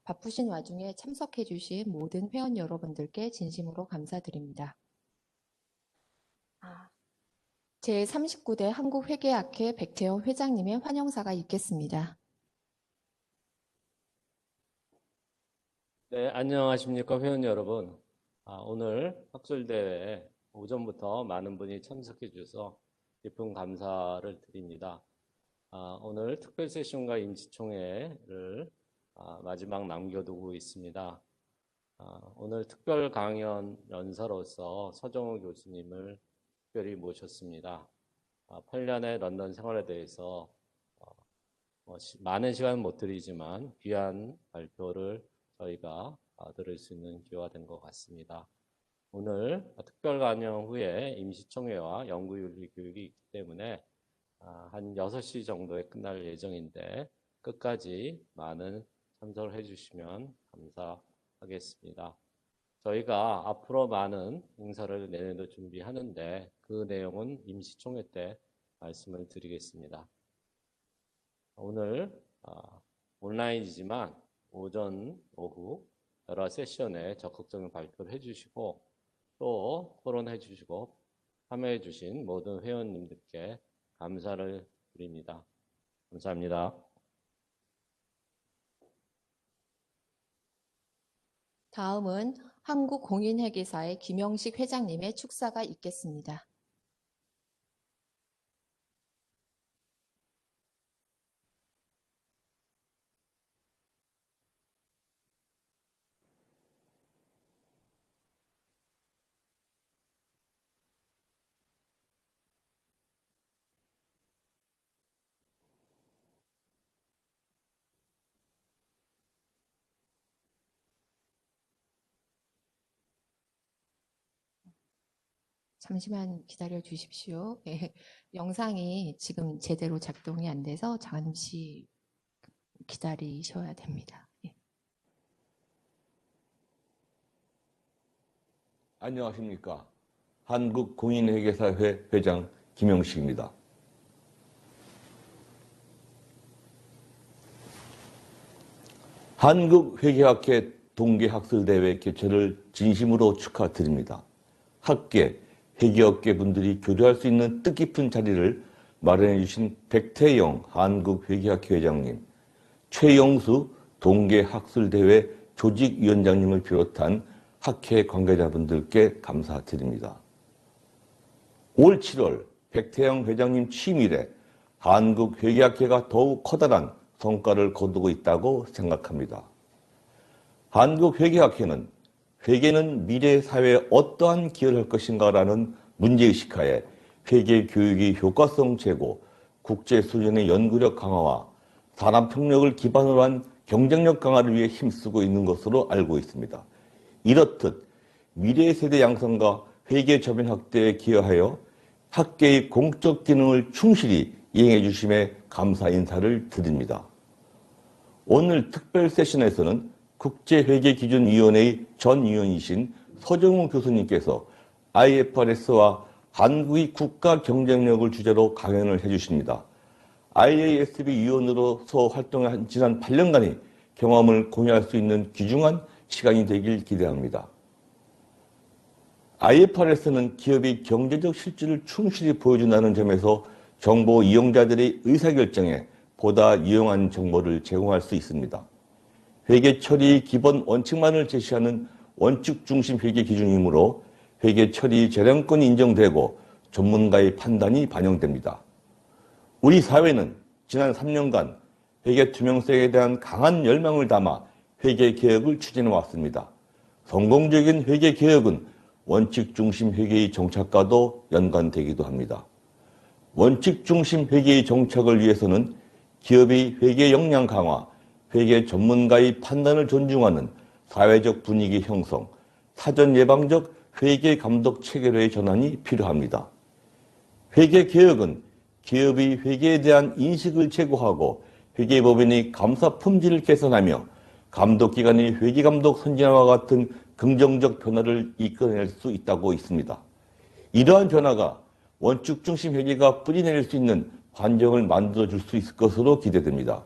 바쁘신 와중에 참석해 주신 모든 회원 여러분들께 진심으로 감사드립니다. 제39대 한국회계학회 백태영 회장님의 환영사가 있겠습니다. 네, 안녕하십니까 회원 여러분. 오늘 학술대회 오전부터 많은 분이 참석해 주셔서 깊은 감사를 드립니다. 오늘 특별 세션과 임시총회를 마지막 남겨두고 있습니다. 오늘 특별 강연 연사로서 서정우 교수님을 특별히 모셨습니다. 8년의 런던 생활에 대해서 많은 시간 못 드리지만 귀한 발표를 저희가 들을 수 있는 기회가 된 것 같습니다. 오늘 특별 강연 후에 임시총회와 연구윤리 교육이 있기 때문에 한 6시 정도에 끝날 예정인데 끝까지 많은 참석을 해주시면 감사하겠습니다. 저희가 앞으로 많은 행사를 내년도 준비하는데 그 내용은 임시총회 때 말씀을 드리겠습니다. 오늘 온라인이지만 오전, 오후 여러 세션에 적극적인 발표를 해주시고 또 토론해 주시고 참여해 주신 모든 회원님들께 감사를 드립니다. 감사합니다. 다음은 한국공인회계사의 김영식 회장님의 축사가 있겠습니다. 잠시만 기다려 주십시오. 예, 영상이 지금 제대로 작동이 안 돼서 잠시 기다리셔야 됩니다. 예. 안녕하십니까. 한국공인회계사회 회장 김영식입니다. 한국회계학회 동계학술대회 개최를 진심으로 축하드립니다. 학계, 회계업계 분들이 교류할 수 있는 뜻깊은 자리를 마련해 주신 백태영 한국회계학회 회장님, 최영수 동계학술대회 조직위원장님을 비롯한 학회 관계자분들께 감사드립니다. 올 7월 백태영 회장님 취임 이래 한국회계학회가 더욱 커다란 성과를 거두고 있다고 생각합니다. 한국회계학회는 회계는 미래 사회에 어떠한 기여를 할 것인가라는 문제의식하에 회계 교육의 효과성 제고, 국제 수준의 연구력 강화와 산업협력을 기반으로 한 경쟁력 강화를 위해 힘쓰고 있는 것으로 알고 있습니다. 이렇듯 미래 세대 양성과 회계 저변 확대에 기여하여 학계의 공적 기능을 충실히 이행해 주심에 감사 인사를 드립니다. 오늘 특별 세션에서는 국제회계기준위원회의 전 위원이신 서정우 교수님께서 IFRS와 한국의 국가 경쟁력을 주제로 강연을 해주십니다. IASB 위원으로서 활동한 지난 8년간의 경험을 공유할 수 있는 귀중한 시간이 되길 기대합니다. IFRS는 기업의 경제적 실질을 충실히 보여준다는 점에서 정보 이용자들의 의사결정에 보다 유용한 정보를 제공할 수 있습니다. 회계 처리 기본 원칙만을 제시하는 원칙 중심 회계 기준이므로 회계 처리 재량권이 인정되고 전문가의 판단이 반영됩니다. 우리 사회는 지난 3년간 회계 투명성에 대한 강한 열망을 담아 회계 개혁을 추진해 왔습니다. 성공적인 회계 개혁은 원칙 중심 회계의 정착과도 연관되기도 합니다. 원칙 중심 회계의 정착을 위해서는 기업의 회계 역량 강화, 회계 전문가의 판단을 존중하는 사회적 분위기 형성, 사전 예방적 회계 감독 체계로의 전환이 필요합니다. 회계 개혁은 기업의 회계에 대한 인식을 제고하고 회계법인의 감사 품질을 개선하며 감독기관의 회계감독 선진화와 같은 긍정적 변화를 이끌어낼 수 있다고 있습니다. 이러한 변화가 원칙 중심 회계가 뿌리내릴 수 있는 환경을 만들어줄 수 있을 것으로 기대됩니다.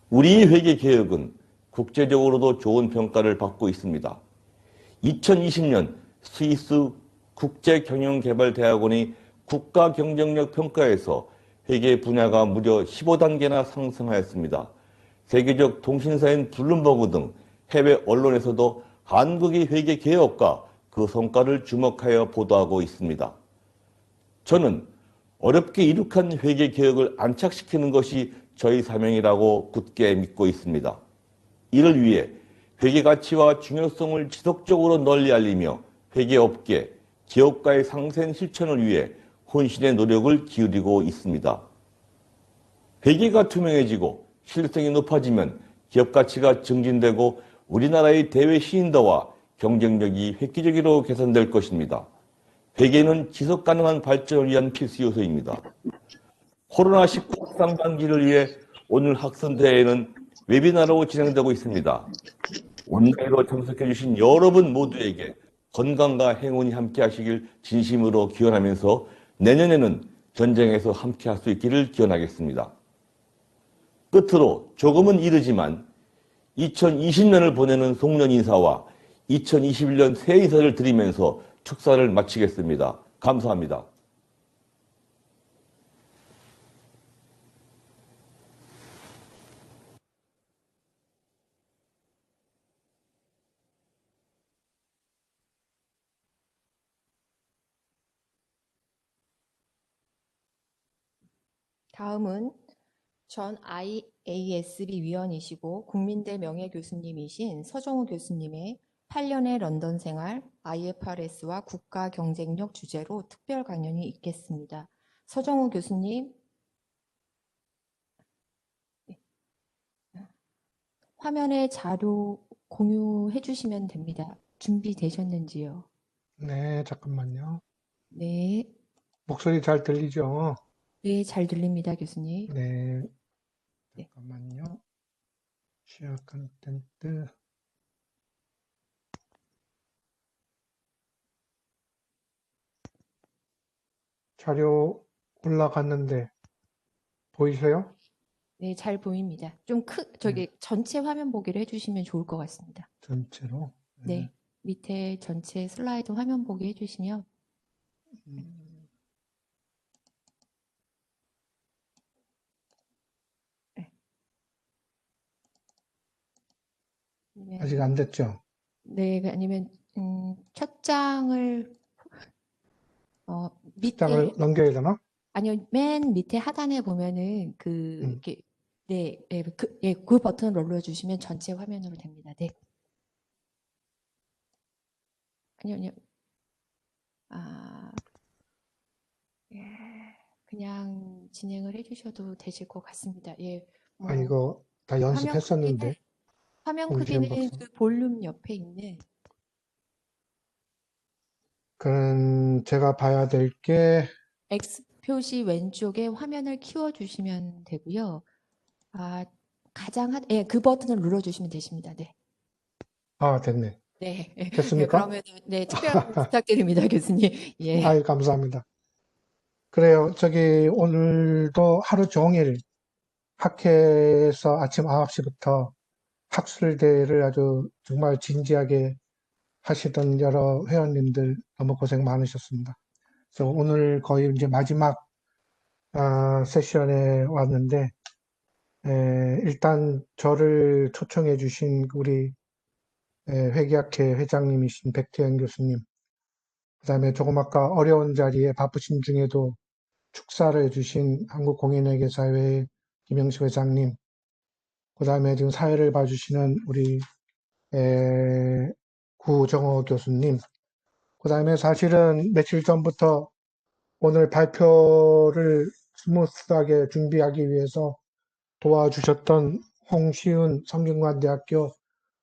우리 회계 개혁은 국제적으로도 좋은 평가를 받고 있습니다. 2020년 스위스 국제경영개발대학원이 국가경쟁력 평가에서 회계 분야가 무려 15단계나 상승하였습니다. 세계적 통신사인 블룸버그 등 해외 언론에서도 한국의 회계 개혁과 그 성과를 주목하여 보도하고 있습니다. 저는 어렵게 이룩한 회계 개혁을 안착시키는 것이 저희 사명이라고 굳게 믿고 있습니다. 이를 위해 회계 가치와 중요성을 지속적으로 널리 알리며 회계업계, 기업가의 상생 실천을 위해 혼신의 노력을 기울이고 있습니다. 회계가 투명해지고 신뢰성이 높아지면 기업 가치가 증진되고 우리나라의 대외 신인도와 경쟁력이 획기적으로 개선될 것입니다. 회계는 지속 가능한 발전을 위한 필수 요소입니다. 코로나19 확산 방지를 위해 오늘 학생대회는 웨비나로 진행되고 있습니다. 온라인으로 참석해 주신 여러분 모두에게 건강과 행운이 함께 하시길 진심으로 기원하면서 내년에는 현장에서 함께 할 수 있기를 기원하겠습니다. 끝으로 조금은 이르지만 2020년을 보내는 송년 인사와 2021년 새해 인사를 드리면서 축사를 마치겠습니다. 감사합니다. 다음은 전 IASB 위원이시고 국민대 명예교수님이신 서정우 교수님의 8년의 런던 생활, IFRS와 국가 경쟁력 주제로 특별 강연이 있겠습니다. 서정우 교수님, 화면에 자료 공유해 주시면 됩니다. 준비되셨는지요? 네, 잠깐만요. 네, 목소리 잘 들리죠? 네, 잘 들립니다, 교수님. 네, 네. 잠깐만요. 시어 컨텐트. 자료 올라갔는데 보이세요? 네, 잘 보입니다. 좀 전체 화면 보기를 해주시면 좋을 것 같습니다. 전체로. 네, 밑에 전체 슬라이드 화면 보기 해주시면 아니면- 아직 안 됐죠? 네, 아니면 첫 장을 밑에 장을 넘겨야 되나? 아니요, 맨 밑에 하단에 보면은 이렇게 그 버튼을 눌러주시면 전체 화면으로 됩니다. 네. 아니요. 예, 그냥 진행을 해주셔도 되실 것 같습니다. 예, 아, 이거 다 연습했었는데. 화면 홍지연 크기는 박사. 그 볼륨 옆에 있는 그럼 제가 봐야 될 게 X 표시 왼쪽에 화면을 키워주시면 되고요. 그 버튼을 눌러주시면 되십니다. 네. 됐네. 네. 됐습니까? 그러면 네, 특별 부탁드립니다, 교수님. 예. 아유, 감사합니다. 그래요. 오늘도 하루 종일 학회에서 아침 9시부터 학술대회를 아주 정말 진지하게 하시던 여러 회원님들 너무 고생 많으셨습니다. 그래서 오늘 거의 이제 마지막 세션에 왔는데, 일단 저를 초청해 주신 우리 회계학회 회장님이신 백태현 교수님, 그 다음에 조금 아까 어려운 자리에 바쁘신 중에도 축사를 해주신 한국공인회계사회 김영식 회장님, 그 다음에 지금 사회를 봐주시는 우리 구정호 교수님, 그 다음에 사실은 며칠 전부터 오늘 발표를 스무스하게 준비하기 위해서 도와주셨던 홍시훈 성균관대학교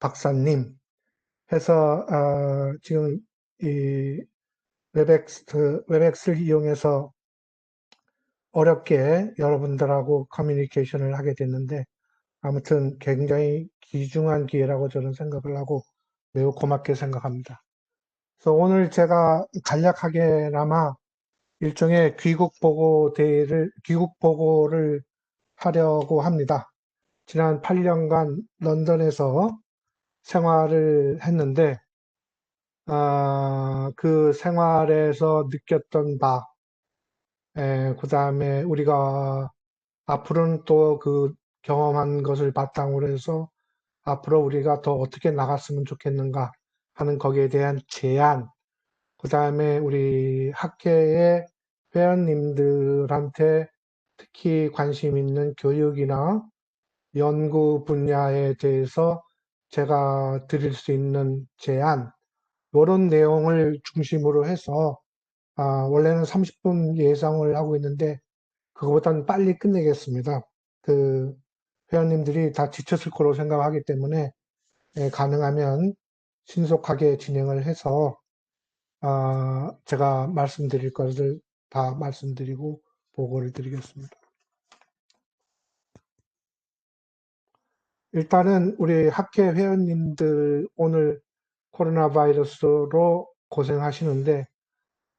박사님 해서 지금 이 웹엑스를 이용해서 어렵게 여러분들하고 커뮤니케이션을 하게 됐는데 아무튼 굉장히 귀중한 기회라고 저는 생각을 하고 매우 고맙게 생각합니다. 그래서 오늘 제가 간략하게나마 일종의 귀국 보고를 하려고 합니다. 지난 8년간 런던에서 생활을 했는데, 그 생활에서 느꼈던 바, 그 다음에 우리가 앞으로는 또 그 경험한 것을 바탕으로 해서 앞으로 우리가 더 어떻게 나갔으면 좋겠는가 하는 거기에 대한 제안, 그 다음에 우리 학회의 회원님들한테 특히 관심 있는 교육이나 연구 분야에 대해서 제가 드릴 수 있는 제안, 이런 내용을 중심으로 해서 원래는 30분 예상을 하고 있는데 그거보다는 빨리 끝내겠습니다. 그 회원님들이 다 지쳤을 거로 생각하기 때문에 가능하면 신속하게 진행을 해서 제가 말씀드릴 것을 다 말씀드리고 보고를 드리겠습니다. 일단은 우리 학회 회원님들 오늘 코로나 바이러스로 고생하시는데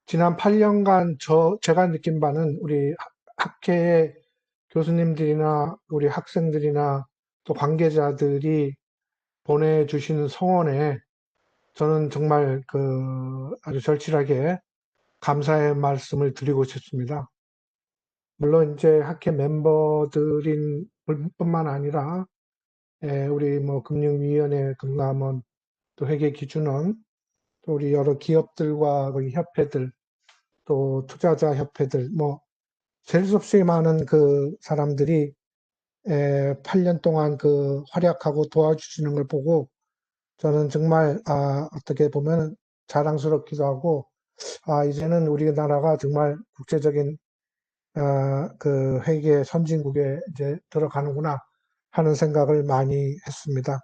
지난 8년간 제가 느낀 바는 우리 학회의 교수님들이나 우리 학생들이나 또 관계자들이 보내주신 성원에 저는 정말 아주 절실하게 감사의 말씀을 드리고 싶습니다. 물론 이제 학회 멤버들인 뿐만 아니라 우리 뭐 금융위원회, 금감원, 또 회계기준원, 또 우리 여러 기업들과 거기 협회들, 또 투자자 협회들, 뭐 셀 수 없이 많은 그 사람들이 8년 동안 그 활약하고 도와주시는 걸 보고 저는 정말 어떻게 보면 자랑스럽기도 하고 이제는 우리나라가 정말 국제적인 그 회계 선진국에 이제 들어가는구나 하는 생각을 많이 했습니다.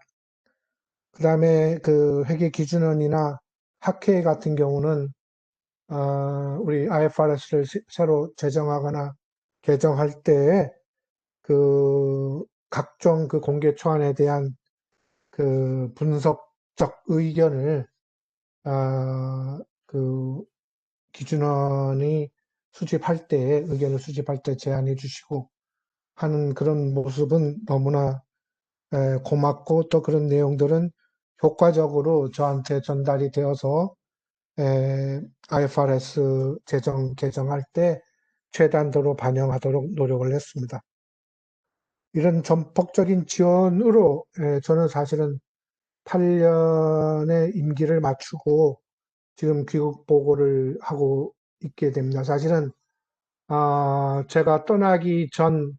그 다음에 그 회계기준원이나 학회 같은 경우는 우리 IFRS를 새로 제정하거나 개정할 때 그 각종 그 공개 초안에 대한 그 분석적 의견을 그 기준원이 수집할 때 의견을 수집할 때 제안해 주시고 하는 그런 모습은 너무나 고맙고 또 그런 내용들은 효과적으로 저한테 전달이 되어서 IFRS 개정할 때 최단도로 반영하도록 노력을 했습니다. 이런 전폭적인 지원으로 저는 사실은 8년의 임기를 마치고 지금 귀국 보고를 하고 있게 됩니다. 사실은 제가 떠나기 전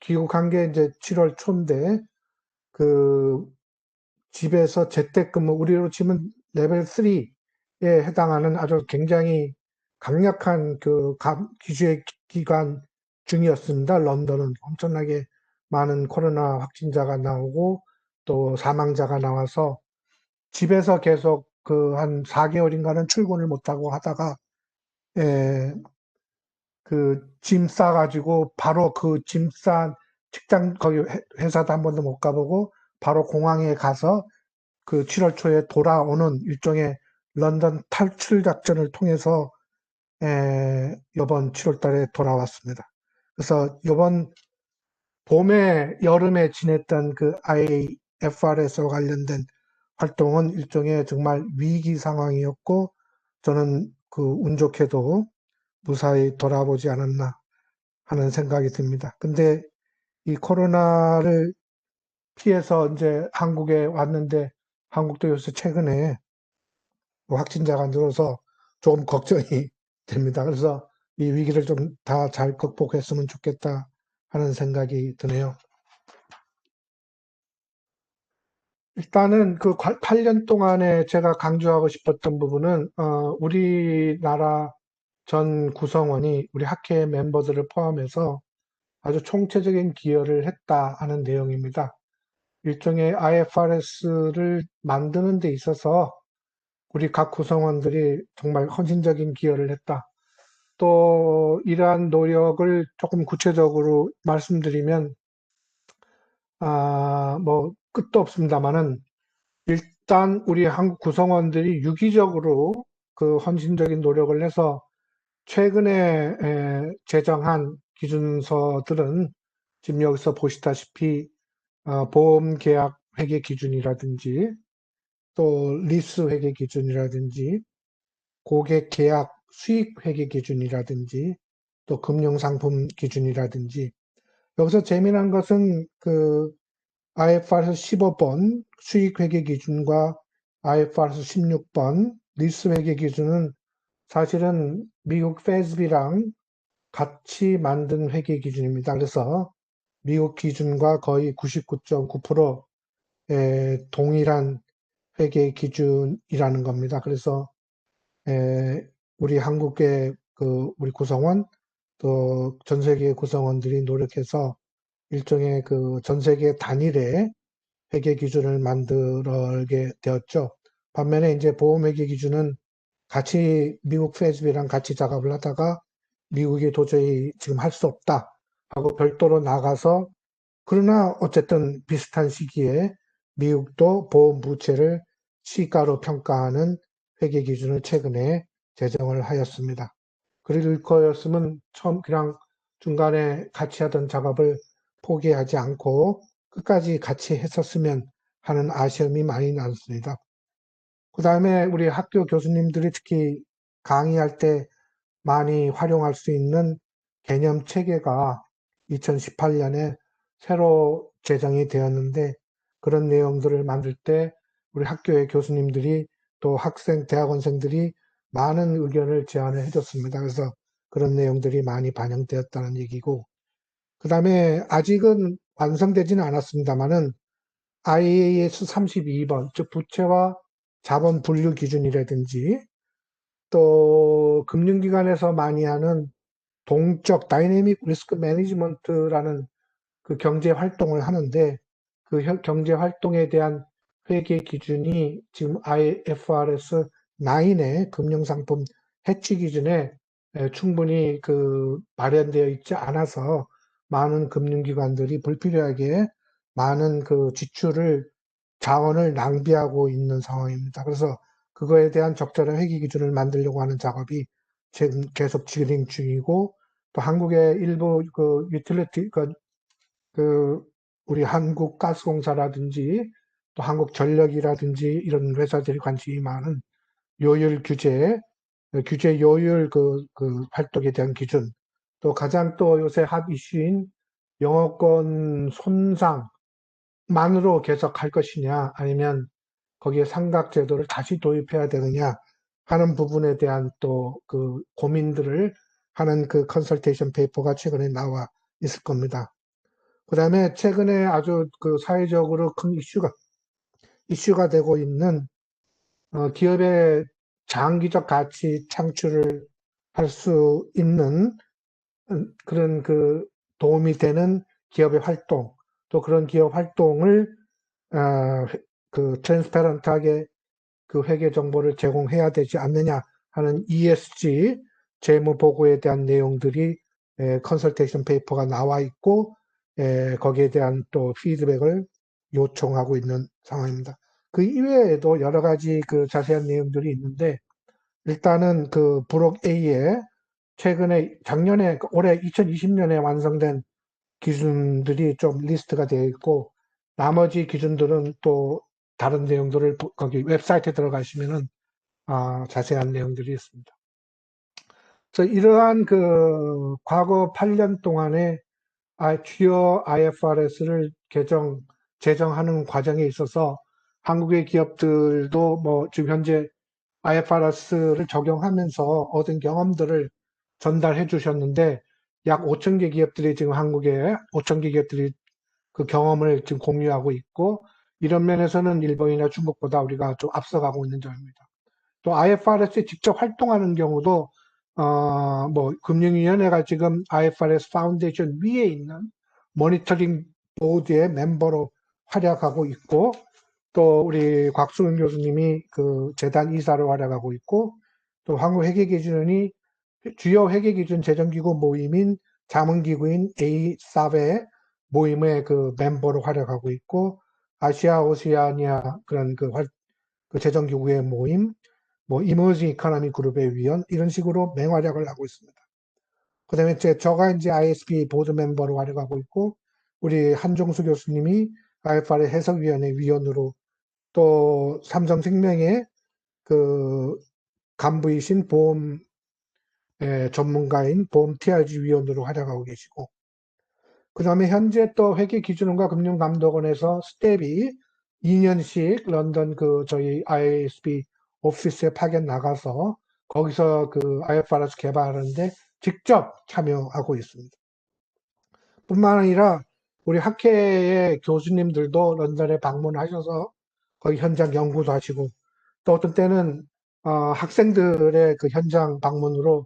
귀국한 게 이제 7월 초인데 그 집에서 재택근무 우리로 치면 레벨 3에 해당하는 아주 굉장히 강력한 그 기주의 기간 중이었습니다. 런던은 엄청나게 많은 코로나 확진자가 나오고 또 사망자가 나와서 집에서 계속 그 한 4개월인가는 출근을 못하고 하다가 그 짐 싸가지고 바로 그 짐 싼 직장 거기 회사도 한 번도 못 가보고 바로 공항에 가서 그 7월 초에 돌아오는 일종의 런던 탈출 작전을 통해서 이번 7월 달에 돌아왔습니다. 그래서 이번 봄에 여름에 지냈던 그 IFRS와 관련된 활동은 일종의 정말 위기 상황이었고 저는 그 운 좋게도 무사히 돌아보지 않았나 하는 생각이 듭니다. 근데 이 코로나를 피해서 이제 한국에 왔는데 한국도 요새 최근에 확진자가 늘어서 조금 걱정이 됩니다. 그래서 이 위기를 좀 다 잘 극복했으면 좋겠다 하는 생각이 드네요. 일단은 그 8년 동안에 제가 강조하고 싶었던 부분은 우리나라 전 구성원이 우리 학회 멤버들을 포함해서 아주 총체적인 기여를 했다 하는 내용입니다. 일종의 IFRS를 만드는 데 있어서 우리 각 구성원들이 정말 헌신적인 기여를 했다. 또 이러한 노력을 조금 구체적으로 말씀드리면 뭐 끝도 없습니다만은 일단 우리 한국 구성원들이 유기적으로 그 헌신적인 노력을 해서 최근에 제정한 기준서들은 지금 여기서 보시다시피 보험 계약 회계 기준이라든지 또 리스 회계 기준이라든지 고객 계약 수익 회계 기준이라든지 또 금융상품 기준이라든지 여기서 재미난 것은 그 IFRS 15번 수익 회계 기준과 IFRS 16번 리스 회계 기준은 사실은 미국 FASB랑 같이 만든 회계 기준입니다. 그래서 미국 기준과 거의 99.9% 동일한 회계 기준이라는 겁니다. 그래서 우리 한국의 우리 구성원 또 전 세계 구성원들이 노력해서 일종의 그 전 세계 단일의 회계 기준을 만들게 되었죠. 반면에 이제 보험 회계 기준은 같이 미국 FASB랑 같이 작업을 하다가 미국이 도저히 지금 할 수 없다 하고 별도로 나가서 그러나 어쨌든 비슷한 시기에 미국도 보험 부채를 시가로 평가하는 회계 기준을 최근에 제정을 하였습니다. 그럴 거였으면 처음 그냥 중간에 같이 하던 작업을 포기하지 않고 끝까지 같이 했었으면 하는 아쉬움이 많이 남습니다. 그 다음에 우리 학교 교수님들이 특히 강의할 때 많이 활용할 수 있는 개념 체계가 2018년에 새로 제정이 되었는데 그런 내용들을 만들 때 우리 학교의 교수님들이 또 학생, 대학원생들이 많은 의견을 제안을 해줬습니다. 그래서 그런 내용들이 많이 반영되었다는 얘기고 그 다음에 아직은 완성되지는 않았습니다만은 IAS 32번, 즉 부채와 자본 분류 기준이라든지 또 금융기관에서 많이 하는 동적 다이내믹 리스크 매니지먼트라는 그 경제 활동을 하는데 그 경제 활동에 대한 회계 기준이 지금 IFRS 9의 금융상품 해치 기준에 충분히 그 마련되어 있지 않아서 많은 금융기관들이 불필요하게 많은 그 지출을 자원을 낭비하고 있는 상황입니다. 그래서 그거에 대한 적절한 회계 기준을 만들려고 하는 작업이 지금 계속 진행 중이고 또 한국의 일부 그 유틸리티 그 우리 한국가스공사라든지 또 한국전력이라든지 이런 회사들이 관심이 많은 요율 규제 요율 그 활동에 대한 기준 또 가장 또 요새 핫 이슈인 영어권 손상만으로 계속할 것이냐 아니면 거기에 상각 제도를 다시 도입해야 되느냐 하는 부분에 대한 또 그 고민들을 하는 그 컨설테이션 페이퍼가 최근에 나와 있을 겁니다. 그 다음에 최근에 아주 그 사회적으로 큰 이슈가 되고 있는 기업의 장기적 가치 창출을 할 수 있는 그런 그 도움이 되는 기업의 활동 또 그런 기업 활동을 그 트랜스페런트하게 그 회계 정보를 제공해야 되지 않느냐 하는 ESG 재무 보고에 대한 내용들이 컨설테이션 페이퍼가 나와 있고 거기에 대한 또 피드백을 요청하고 있는 상황입니다. 그 이외에도 여러 가지 그 자세한 내용들이 있는데 일단은 그 브록 A에 최근에 작년에 올해 2020년에 완성된 기준들이 좀 리스트가 되어 있고 나머지 기준들은 또 다른 내용들을 거기 웹사이트에 들어가시면은 자세한 내용들이 있습니다. 그래서 이러한 그 과거 8년 동안에 주요 IFRS를 제정하는 과정에 있어서 한국의 기업들도 뭐 지금 현재 IFRS를 적용하면서 얻은 경험들을 전달해 주셨는데 약 5,000개 기업들이 지금 한국에 5,000개 기업들이 그 경험을 지금 공유하고 있고 이런 면에서는 일본이나 중국보다 우리가 좀 앞서가고 있는 점입니다. 또 IFRS에 직접 활동하는 경우도 뭐 금융위원회가 지금 IFRS 파운데이션 위에 있는 모니터링 보드의 멤버로 활약하고 있고 또 우리 곽수근 교수님이 그 재단 이사로 활약하고 있고 또 한국회계기준원이 주요 회계기준 제정기구 모임인 자문기구인 ASAP의 모임의 그 멤버로 활약하고 있고 아시아 오세아니아 그런 그 제정기구의 모임 뭐 이머징 이코노미 그룹의 위원 이런 식으로 맹활약을 하고 있습니다. 그 다음에 저가 이제 ISP 보드 멤버로 활약하고 있고 우리 한종수 교수님이 IFRS 해석위원회 위원으로 또 삼성생명의 그 간부이신 보험 전문가인 보험 TRG 위원으로 활약하고 계시고, 그 다음에 현재 또 회계기준원과 금융감독원에서 스텝이 2년씩 런던 그 저희 IASB 오피스에 파견 나가서 거기서 그 IFRS 개발하는데 직접 참여하고 있습니다. 뿐만 아니라 우리 학회의 교수님들도 런던에 방문하셔서 거기 현장 연구도 하시고, 또 어떤 때는 학생들의 그 현장 방문으로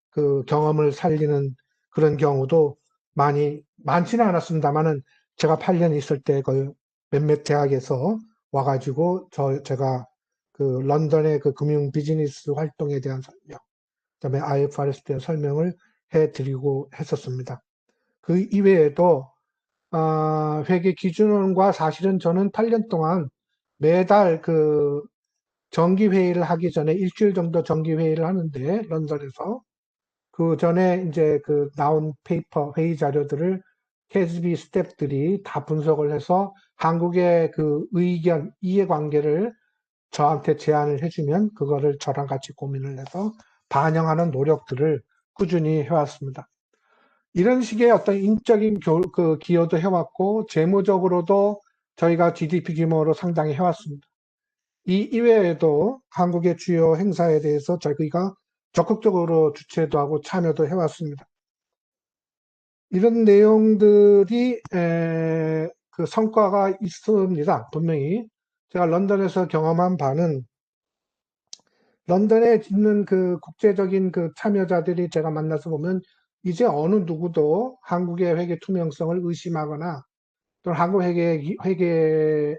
그 경험을 살리는 그런 경우도 많지는 않았습니다만은 제가 8년 있을 때 그 몇몇 대학에서 와가지고 제가 그 런던의 그 금융 비즈니스 활동에 대한 설명, 그다음에 IFRS에 대한 설명을 해드리고 했었습니다. 그 이외에도 회계 기준원과 사실은 저는 8년 동안 매달 그 정기 회의를 하기 전에 일주일 정도 정기 회의를 하는데 런던에서 그 전에 이제 그 나온 페이퍼 회의 자료들을 KSB 스태프들이 다 분석을 해서 한국의 그 의견 이해관계를 저한테 제안을 해주면 그거를 저랑 같이 고민을 해서 반영하는 노력들을 꾸준히 해왔습니다. 이런 식의 어떤 인적인 그 기여도 해왔고 재무적으로도 저희가 GDP 규모로 상당히 해왔습니다. 이 이외에도 한국의 주요 행사에 대해서 저희가 적극적으로 주최도 하고 참여도 해왔습니다. 이런 내용들이 그 성과가 있습니다. 분명히 제가 런던에서 경험한 바는 런던에 있는 그 국제적인 그 참여자들이 제가 만나서 보면 이제 어느 누구도 한국의 회계 투명성을 의심하거나 또는 한국 회계의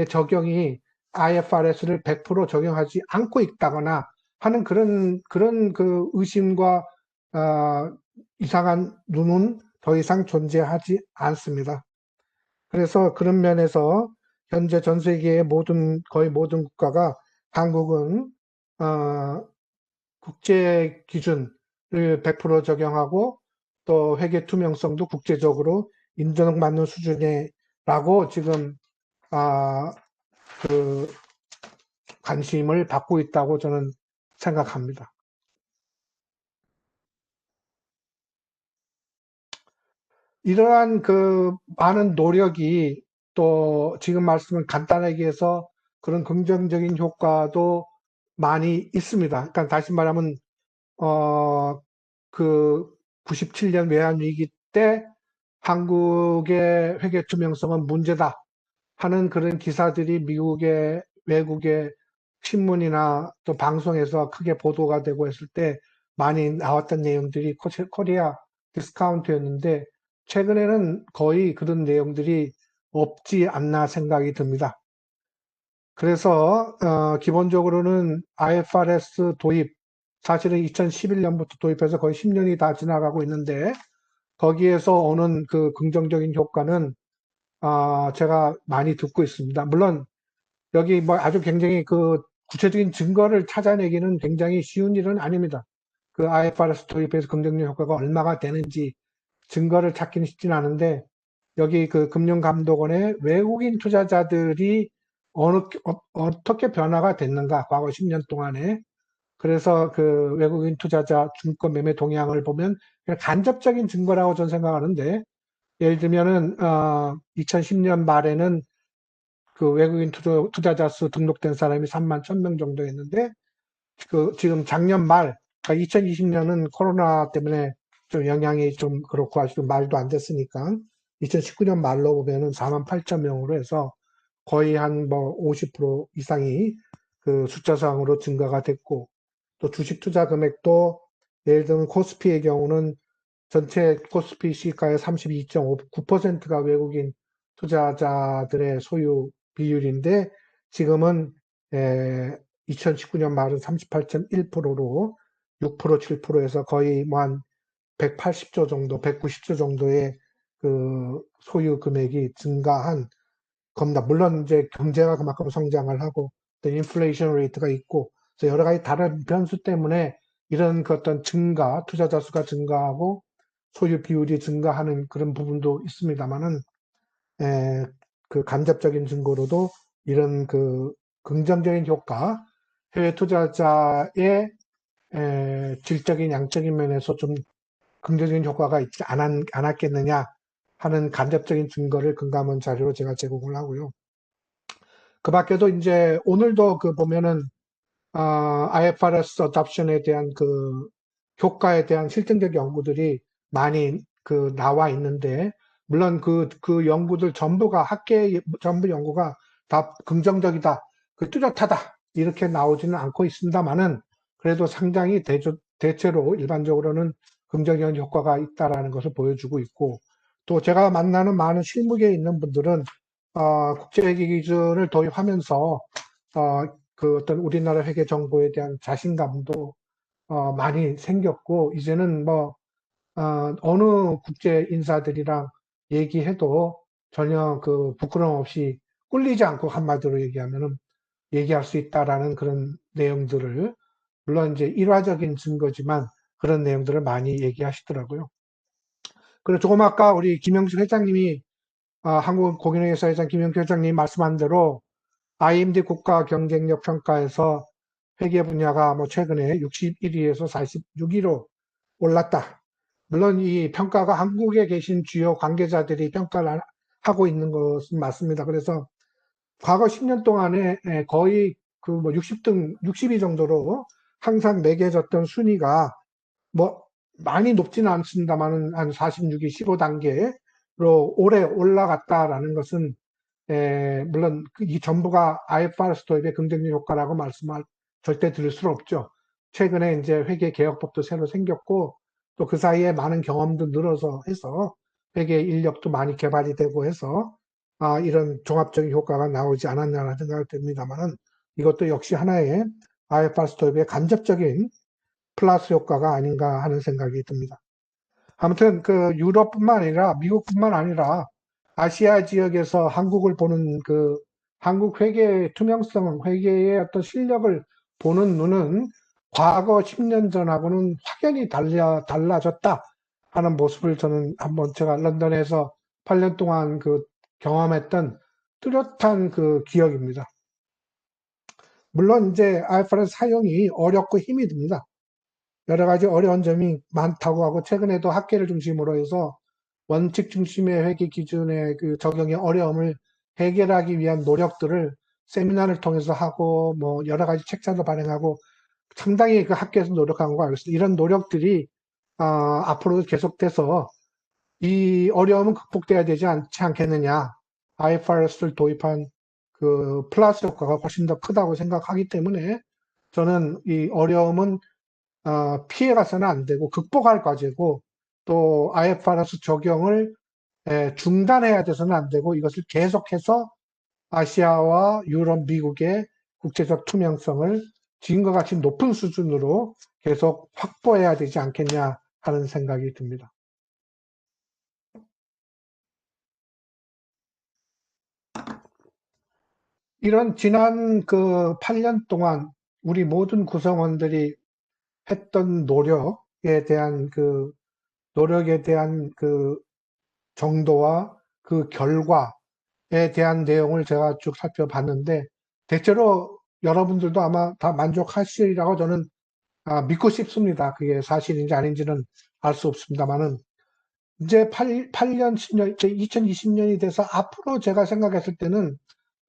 적용이 IFRS를 100% 적용하지 않고 있다거나 하는 그런 그 의심과 이상한 눈은 더 이상 존재하지 않습니다. 그래서 그런 면에서 현재 전 세계의 거의 모든 국가가 한국은 국제 기준을 100% 적용하고 또 회계 투명성도 국제적으로 인정받는 수준이라고 지금 그 관심을 받고 있다고 저는 생각합니다. 이러한 그 많은 노력이 또 지금 말씀을 간단하게 해서 그런 긍정적인 효과도 많이 있습니다. 그러니까 다시 말하면 그 97년 외환위기 때 한국의 회계 투명성은 문제다 하는 그런 기사들이 미국의 외국의 신문이나 또 방송에서 크게 보도가 되고 했을 때 많이 나왔던 내용들이 코리아 디스카운트였는데 최근에는 거의 그런 내용들이 없지 않나 생각이 듭니다. 그래서 기본적으로는 IFRS 도입, 사실은 2011년부터 도입해서 거의 10년이 다 지나가고 있는데 거기에서 오는 그 긍정적인 효과는 제가 많이 듣고 있습니다. 물론 여기 뭐 아주 굉장히 그 구체적인 증거를 찾아내기는 굉장히 쉬운 일은 아닙니다. 그 IFRS 도입해서 긍정적 효과가 얼마가 되는지 증거를 찾기는 쉽진 않은데 여기 그 금융감독원의 외국인 투자자들이 어떻게 변화가 됐는가 과거 10년 동안에, 그래서 그 외국인 투자자 증권 매매 동향을 보면 간접적인 증거라고 저는 생각하는데, 예를 들면은 2010년 말에는 그 외국인 투자자 수 등록된 사람이 3만 1,000명 정도였는데 그 지금 작년 말, 그러니까 2020년은 코로나 때문에 좀 영향이 좀 그렇고 아직도 말도 안 됐으니까 2019년 말로 보면은 4만 8,000명으로 해서 거의 한 뭐 50% 이상이 그 숫자상으로 증가가 됐고, 또 주식 투자 금액도 예를 들면 코스피의 경우는 전체 코스피 시가의 32.9%가 외국인 투자자들의 소유 비율인데 지금은 2019년 말은 38.1%로 6%, 7%에서 거의 뭐 한 180조 정도, 190조 정도의 그 소유 금액이 증가한 겁니다. 물론 이제 경제가 그만큼 성장을 하고 또 인플레이션 레이트가 있고 그래서 여러 가지 다른 변수 때문에 이런 그 어떤 투자자 수가 증가하고 소유 비율이 증가하는 그런 부분도 있습니다만은, 그 간접적인 증거로도 이런 그 긍정적인 효과, 해외 투자자의 질적인 양적인 면에서 좀 긍정적인 효과가 있지 않았겠느냐 하는 간접적인 증거를 근거한 자료로 제가 제공을 하고요. 그 밖에도 이제 오늘도 그 보면은 IFRS 어답션에 대한 그 효과에 대한 실증적 연구들이 많이 그 나와 있는데, 물론 그 연구들 전부가 학계 전부 연구가 다 긍정적이다, 그 뚜렷하다 이렇게 나오지는 않고 있습니다만은, 그래도 상당히 대체로 일반적으로는 긍정적인 효과가 있다라는 것을 보여주고 있고, 또 제가 만나는 많은 실무계에 있는 분들은 국제회계 기준을 도입하면서 그 어떤 우리나라 회계 정보에 대한 자신감도 많이 생겼고, 이제는 뭐 어느 국제 인사들이랑 얘기해도 전혀 그 부끄러움 없이 꿀리지 않고 한마디로 얘기하면은 얘기할 수 있다라는 그런 내용들을, 물론 이제 일화적인 증거지만 그런 내용들을 많이 얘기하시더라고요. 그리고 조금 아까 우리 김영식 회장님이 한국공인회계사 회장 김영식 회장님이 말씀한 대로 IMD 국가 경쟁력 평가에서 회계 분야가 뭐 최근에 61위에서 46위로 올랐다. 물론 이 평가가 한국에 계신 주요 관계자들이 평가를 하고 있는 것은 맞습니다. 그래서 과거 10년 동안에 거의 그 뭐 60등, 60위 정도로 항상 매겨졌던 순위가 뭐 많이 높지는 않습니다만은 한 46위, 15단계로 올해 올라갔다라는 것은 물론 이 전부가 IFRS 도입의 긍정적 효과라고 말씀할 절대 드릴 수는 없죠. 최근에 이제 회계 개혁법도 새로 생겼고, 또 그 사이에 많은 경험도 늘어서 해서 회계 인력도 많이 개발이 되고 해서 이런 종합적인 효과가 나오지 않았냐는 생각이 듭니다만은, 이것도 역시 하나의 IFRS 도입의 간접적인 플러스 효과가 아닌가 하는 생각이 듭니다. 아무튼 그 유럽뿐만 아니라 미국뿐만 아니라 아시아 지역에서 한국을 보는 그 한국 회계의 투명성, 회계의 어떤 실력을 보는 눈은 과거 10년 전하고는 확연히 달라졌다 하는 모습을 저는 한번 제가 런던에서 8년 동안 그 경험했던 뚜렷한 그 기억입니다. 물론 이제 IFRS 사용이 어렵고 힘이 듭니다. 여러 가지 어려운 점이 많다고 하고, 최근에도 학계를 중심으로 해서 원칙 중심의 회계 기준의 그 적용의 어려움을 해결하기 위한 노력들을 세미나를 통해서 하고, 뭐 여러 가지 책자도 발행하고 상당히 그 학계에서 노력한 거 알고 있습니다. 이런 노력들이 앞으로도 계속돼서 이 어려움은 극복돼야 되지 않지 않겠느냐. IFRS를 도입한 그 플러스 효과가 훨씬 더 크다고 생각하기 때문에, 저는 이 어려움은 피해가서는 안 되고 극복할 과제고, 또 IFRS 적용을 중단해야 돼서는 안 되고, 이것을 계속해서 아시아와 유럽, 미국의 국제적 투명성을 지금과 같이 높은 수준으로 계속 확보해야 되지 않겠냐 하는 생각이 듭니다. 이런 지난 그 8년 동안 우리 모든 구성원들이 했던 노력에 대한 그 정도와 그 결과에 대한 내용을 제가 쭉 살펴봤는데, 대체로 여러분들도 아마 다 만족하시리라고 저는 믿고 싶습니다. 그게 사실인지 아닌지는 알 수 없습니다만은, 이제 8년, 10년, 2020년이 돼서 앞으로 제가 생각했을 때는,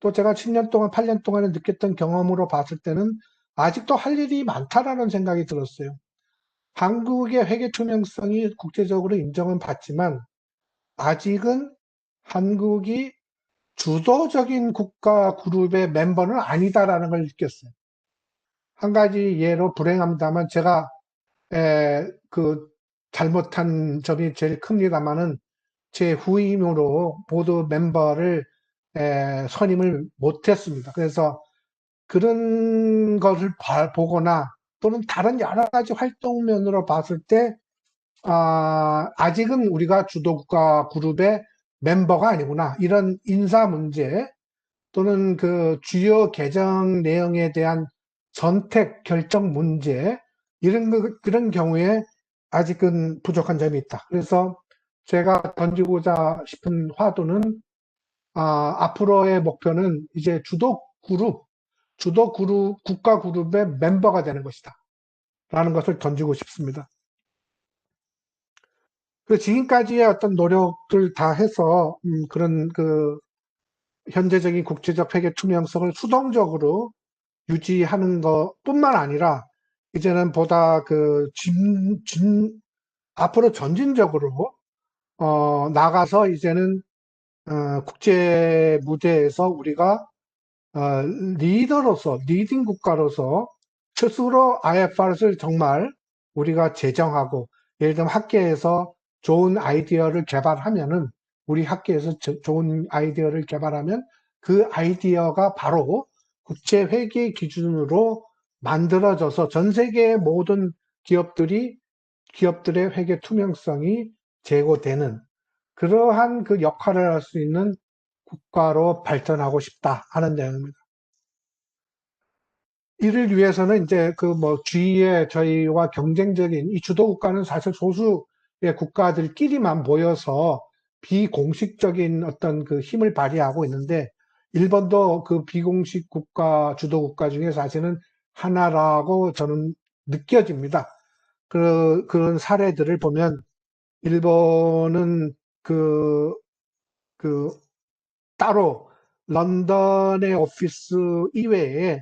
또 제가 10년 동안, 8년 동안에 느꼈던 경험으로 봤을 때는 아직도 할 일이 많다라는 생각이 들었어요. 한국의 회계 투명성이 국제적으로 인정은 받지만 아직은 한국이 주도적인 국가 그룹의 멤버는 아니다라는 걸 느꼈어요. 한 가지 예로 불행합니다만, 제가 그 잘못한 점이 제일 큽니다만은, 제 후임으로 보드 멤버를 선임을 못했습니다. 그래서 그런 것을 보거나 또는 다른 여러 가지 활동면으로 봤을 때 아직은 우리가 주도국가 그룹의 멤버가 아니구나, 이런 인사 문제 또는 그 주요 개정 내용에 대한 선택 결정 문제, 그런 경우에 아직은 부족한 점이 있다. 그래서 제가 던지고자 싶은 화두는 앞으로의 목표는 이제 주도 그룹, 국가 그룹의 멤버가 되는 것이다. 라는 것을 던지고 싶습니다. 그 지금까지의 어떤 노력들 다 해서 그런 그 현재적인 국제적 회계 투명성을 수동적으로 유지하는 것뿐만 아니라 이제는 보다 앞으로 전진적으로 나가서 이제는 국제 무대에서 우리가 리딩 국가로서 스스로 IFRS를 정말 우리가 제정하고, 예를 들면 학계에서 좋은 아이디어를 개발하면은, 우리 학계에서 좋은 아이디어를 개발하면 그 아이디어가 바로 국제 회계 기준으로 만들어져서 전 세계의 모든 기업들의 회계 투명성이 제고되는 그러한 그 역할을 할 수 있는 국가로 발전하고 싶다 하는 내용입니다. 이를 위해서는 이제 주위에 저희와 경쟁적인 이 주도 국가는 사실 소수의 국가들끼리만 모여서 비공식적인 어떤 그 힘을 발휘하고 있는데, 일본도 그 비공식 국가, 주도 국가 중에 사실은 하나라고 저는 느껴집니다. 그런 사례들을 보면 일본은 따로 런던의 오피스 이외에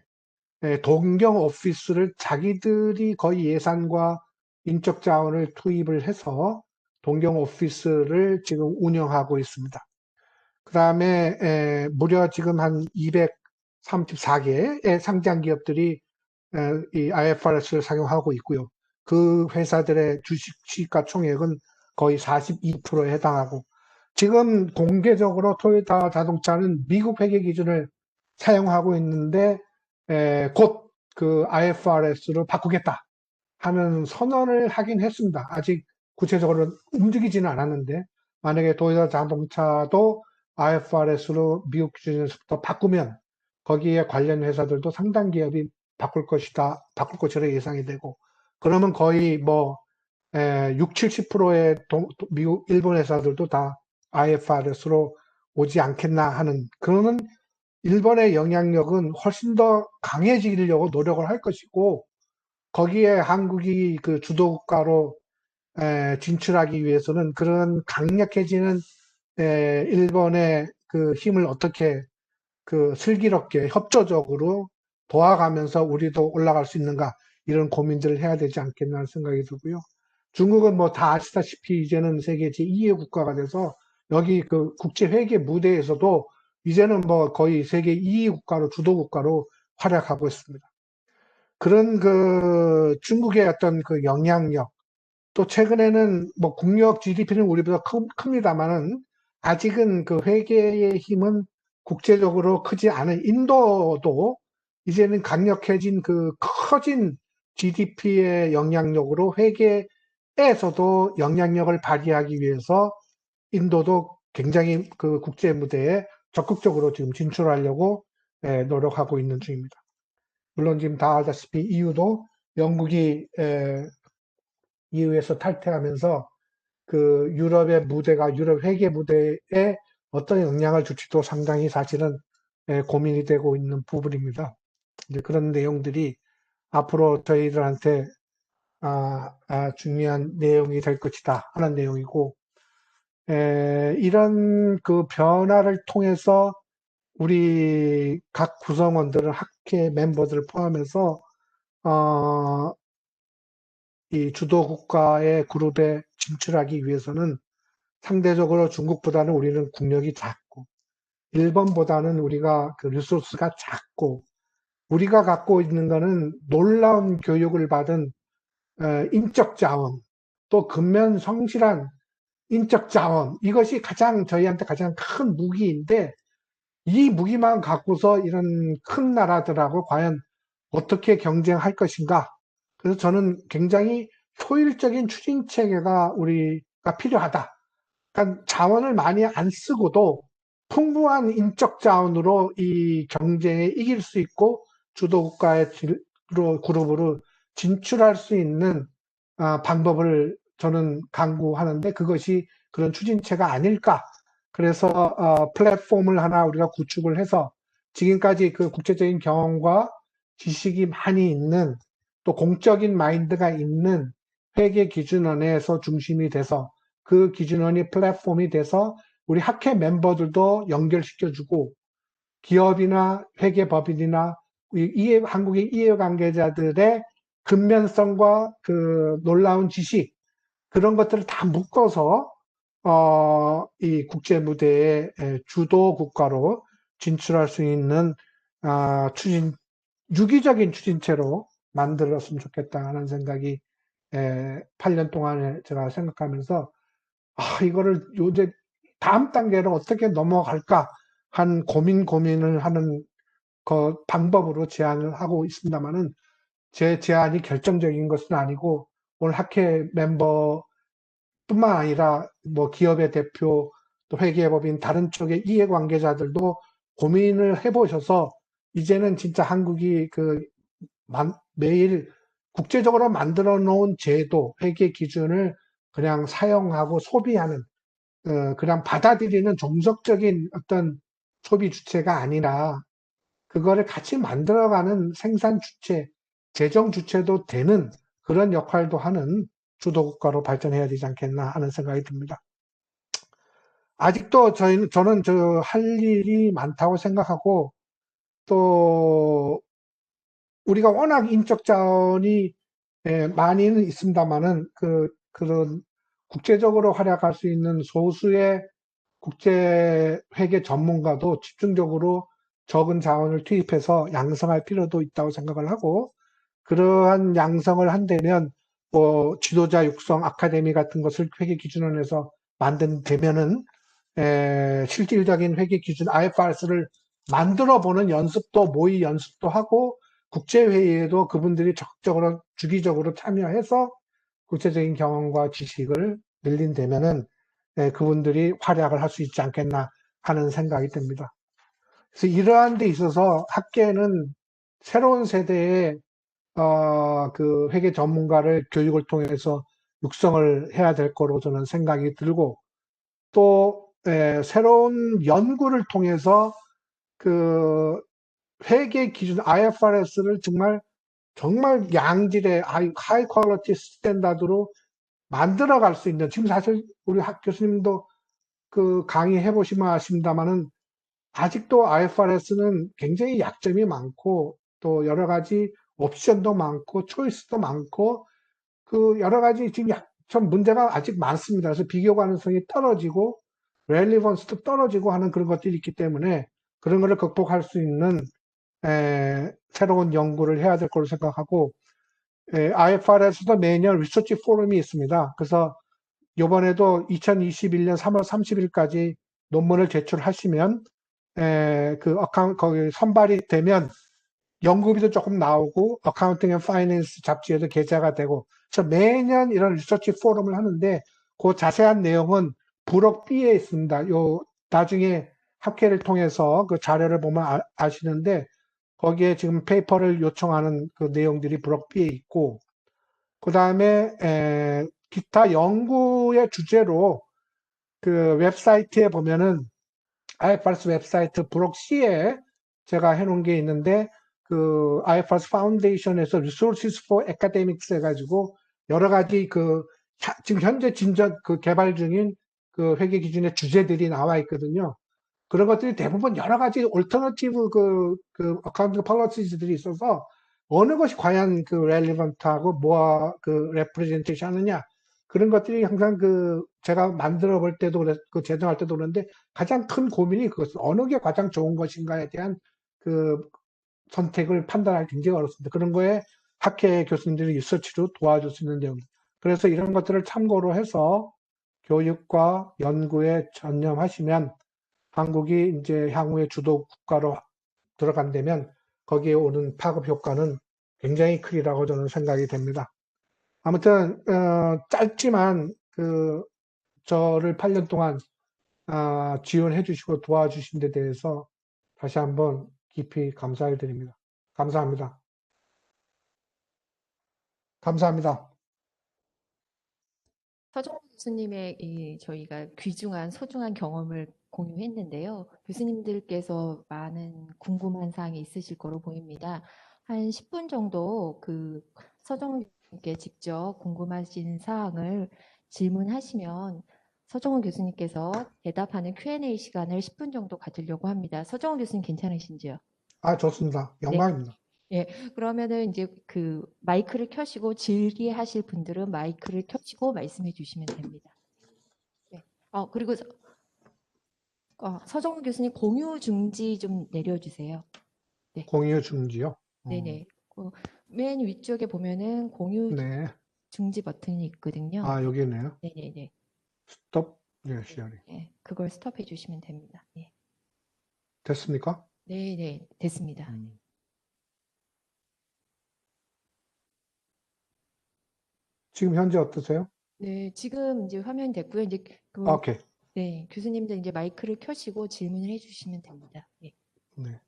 동경 오피스를 자기들이 거의 예산과 인적 자원을 투입을 해서 동경 오피스를 지금 운영하고 있습니다. 그 다음에 무려 지금 한 234개의 상장 기업들이 이 IFRS를 사용하고 있고요. 그 회사들의 주식 시가총액은 거의 42%에 해당하고, 지금 공개적으로 토요타 자동차는 미국 회계 기준을 사용하고 있는데 곧 그 IFRS로 바꾸겠다 하는 선언을 하긴 했습니다. 아직 구체적으로 움직이지는 않았는데, 만약에 토요타 자동차도 IFRS로 미국 기준에서부터 바꾸면 거기에 관련 회사들도 상당 기업이 바꿀 것이라 예상이 되고, 그러면 거의 60-70%의 미국, 일본 회사들도 다 IFRS로 오지 않겠나 하는, 그러면 일본의 영향력은 훨씬 더 강해지려고 노력을 할 것이고, 거기에 한국이 그 주도국가로 진출하기 위해서는 그런 강력해지는 일본의 그 힘을 어떻게 슬기롭게 협조적으로 도와가면서 우리도 올라갈 수 있는가, 이런 고민들을 해야 되지 않겠나 하는 생각이 들고요. 중국은 다 아시다시피 이제는 세계 제2의 국가가 돼서 여기 그 국제 회계 무대에서도 이제는 거의 세계 2위 국가로, 주도 국가로 활약하고 있습니다. 그런 중국의 어떤 그 영향력, 또 최근에는 국력 GDP는 우리보다 큽니다만은 아직은 그 회계의 힘은 국제적으로 크지 않은 인도도 이제는 강력해진 커진 GDP의 영향력으로 회계에서도 영향력을 발휘하기 위해서 인도도 굉장히 그 국제 무대에 적극적으로 지금 진출하려고 노력하고 있는 중입니다. 물론 지금 다 알다시피 EU도 영국이 EU에서 탈퇴하면서 그 유럽의 무대가, 유럽 회계 무대에 어떤 영향을 줄지도 상당히 사실은 고민이 되고 있는 부분입니다. 이제 그런 내용들이 앞으로 저희들한테 중요한 내용이 될 것이다 하는 내용이고, 이런 그 변화를 통해서 우리 각 구성원들을, 학회 멤버들을 포함해서 이 주도 국가의 그룹에 진출하기 위해서는 상대적으로 중국보다는 우리는 국력이 작고, 일본보다는 우리가 그 리소스가 작고, 우리가 갖고 있는 거는 놀라운 교육을 받은 인적 자원, 또 근면 성실한 인적 자원, 이것이 저희한테 가장 큰 무기인데, 이 무기만 갖고서 이런 큰 나라들하고 과연 어떻게 경쟁할 것인가. 그래서 저는 굉장히 효율적인 추진 체계가 우리가 필요하다. 그러니까 자원을 많이 안 쓰고도 풍부한 인적 자원으로 이 경쟁에 이길 수 있고 주도 국가의 그룹으로 진출할 수 있는 방법을 저는 강구하는데 그것이 그런 추진체가 아닐까. 그래서 플랫폼을 하나 우리가 구축을 해서 지금까지 그 국제적인 경험과 지식이 많이 있는 또 공적인 마인드가 있는 회계기준원에서 중심이 돼서 그 기준원이 플랫폼이 돼서 우리 학회 멤버들도 연결시켜주고 기업이나 회계법인이나 한국의 이해관계자들의 근면성과 그 놀라운 지식 그런 것들을 다 묶어서 이 국제 무대에 주도 국가로 진출할 수 있는 유기적인 추진체로 만들었으면 좋겠다 하는 생각이 8년 동안에 제가 생각하면서 이거를 요새 다음 단계로 어떻게 넘어갈까 한 고민을 하는 그 방법으로 제안을 하고 있습니다만은 제 제안이 결정적인 것은 아니고 오늘 학회 멤버뿐만 아니라 뭐 기업의 대표 또 회계법인 다른 쪽의 이해관계자들도 고민을 해보셔서 이제는 진짜 한국이 그 매일 국제적으로 만들어 놓은 제도 회계 기준을 그냥 사용하고 소비하는 그냥 받아들이는 종속적인 어떤 소비 주체가 아니라 그거를 같이 만들어가는 생산 주체, 재정 주체도 되는 그런 역할도 하는 주도국가로 발전해야 되지 않겠나 하는 생각이 듭니다. 아직도 저는 할 일이 많다고 생각하고 또 우리가 워낙 인적 자원이 많이는 있습니다만은 그런 국제적으로 활약할 수 있는 소수의 국제 회계 전문가도 집중적으로 적은 자원을 투입해서 양성할 필요도 있다고 생각을 하고 그러한 양성을 한다면 뭐 지도자 육성 아카데미 같은 것을 회계기준원에서 만든다면은 실질적인 회계기준 IFRS를 만들어 보는 연습도 모의 연습도 하고 국제회의에도 그분들이 적극적으로 주기적으로 참여해서 국제적인 경험과 지식을 늘린다면은 그분들이 활약을 할 수 있지 않겠나 하는 생각이 듭니다. 그래서 이러한 데 있어서 학계는 새로운 세대의 그 회계 전문가를 교육을 통해서 육성을 해야 될 거로 저는 생각이 들고 또 새로운 연구를 통해서 그 회계 기준 IFRS를 정말 양질의 하이 퀄리티 스탠다드로 만들어 갈 수 있는 지금 사실 우리 학 교수님도 그 강의해 보시면 아십니다만은 아직도 IFRS는 굉장히 약점이 많고 또 여러 가지 옵션도 많고 초이스도 많고 그 여러 가지 지금 좀 문제가 아직 많습니다. 그래서 비교 가능성이 떨어지고 렐리번스도 떨어지고 하는 그런 것들이 있기 때문에 그런 것을 극복할 수 있는 새로운 연구를 해야 될 거로 생각하고 IFRS도 매년 리서치 포럼이 있습니다. 그래서 이번에도 2021년 3월 30일까지 논문을 제출하시면 거기 선발이 되면 연구비도 조금 나오고 어카운팅 앤 파이낸스 잡지에도 게재가 되고 그래서 매년 이런 리서치 포럼을 하는데 그 자세한 내용은 부록 B에 있습니다. 요 나중에 학회를 통해서 그 자료를 보면 아시는데 거기에 지금 페이퍼를 요청하는 그 내용들이 부록 B에 있고 그 다음에 기타 연구의 주제로 그 웹사이트에 보면은 IFRS 웹사이트 브록 C에 제가 해놓은 게 있는데 그 IFRS 파운데이션에서 Resources for Academics 해가지고 여러 가지 지금 현재 개발 중인 그 회계 기준의 주제들이 나와 있거든요. 그런 것들이 대부분 여러 가지 올터너티브 어카운팅 폴리시들이 있어서 어느 것이 과연 렐리번트하고 뭐와 레프레젠테이션 하느냐 그런 것들이 항상 제가 만들어 볼 때도 제정할 때도 그런데 가장 큰 고민이 그것은 어느 게 가장 좋은 것인가에 대한 선택을 판단하기 굉장히 어렵습니다. 그런 거에 학회 교수님들이 리서치로 도와줄 수 있는 내용입니다. 그래서 이런 것들을 참고로 해서 교육과 연구에 전념하시면 한국이 이제 향후의 주도 국가로 들어간다면 거기에 오는 파급 효과는 굉장히 크리라고 저는 생각이 됩니다. 아무튼 짧지만 저를 8년 동안 지원해 주시고 도와주신 데 대해서 다시 한번 깊이 감사를 드립니다. 감사합니다. 감사합니다. 서정훈 교수님의 저희가 귀중한 소중한 경험을 공유했는데요. 교수님들께서 많은 궁금한 사항이 있으실 거로 보입니다. 한 10분 정도 서정훈 교수님께 직접 궁금하신 사항을 질문하시면 서정훈 교수님께서 대답하는 Q&A 시간을 10분 정도 가지려고 합니다. 서정훈 교수님 괜찮으신지요? 좋습니다. 영광입니다. 예, 그러면은 이제 마이크를 켜시고 질의하실 분들은 마이크를 켜시고 말씀해 주시면 됩니다. 네. 그리고 서정훈 교수님 공유 중지 좀 내려주세요. 네. 공유 중지요? 네네. 맨 위쪽에 보면은 공유 네. 중지 버튼이 있거든요. 여기네요. 네네네. 스톱. 예, 시어링. 네, 그걸 스톱해 주시면 됩니다. 예. 됐습니까? 네네, 됐습니다. 지금 현재 어떠세요? 네, 지금 이제 화면이 됐고요. 이제 오케이. 네, 교수님들 이제 마이크를 켜시고 질문을 해주시면 됩니다. 예. 네.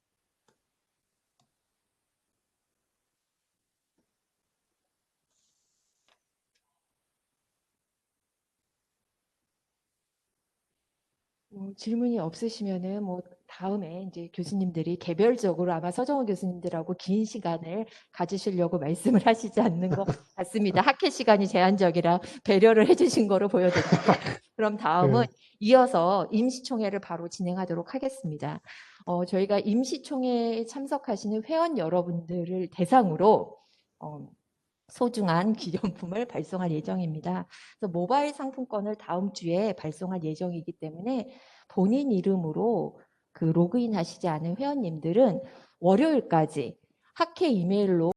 질문이 없으시면은 다음에 이제 교수님들이 개별적으로 아마 서정훈 교수님들하고 긴 시간을 가지시려고 말씀을 하시지 않는 것 같습니다. 학회 시간이 제한적이라 배려를 해주신 거로 보여집니다. 그럼 다음은 이어서 임시총회를 바로 진행하도록 하겠습니다. 저희가 임시총회에 참석하시는 회원 여러분들을 대상으로 소중한 기념품을 발송할 예정입니다. 그래서 모바일 상품권을 다음 주에 발송할 예정이기 때문에 본인 이름으로 로그인 하시지 않은 회원님들은 월요일까지 학회 이메일로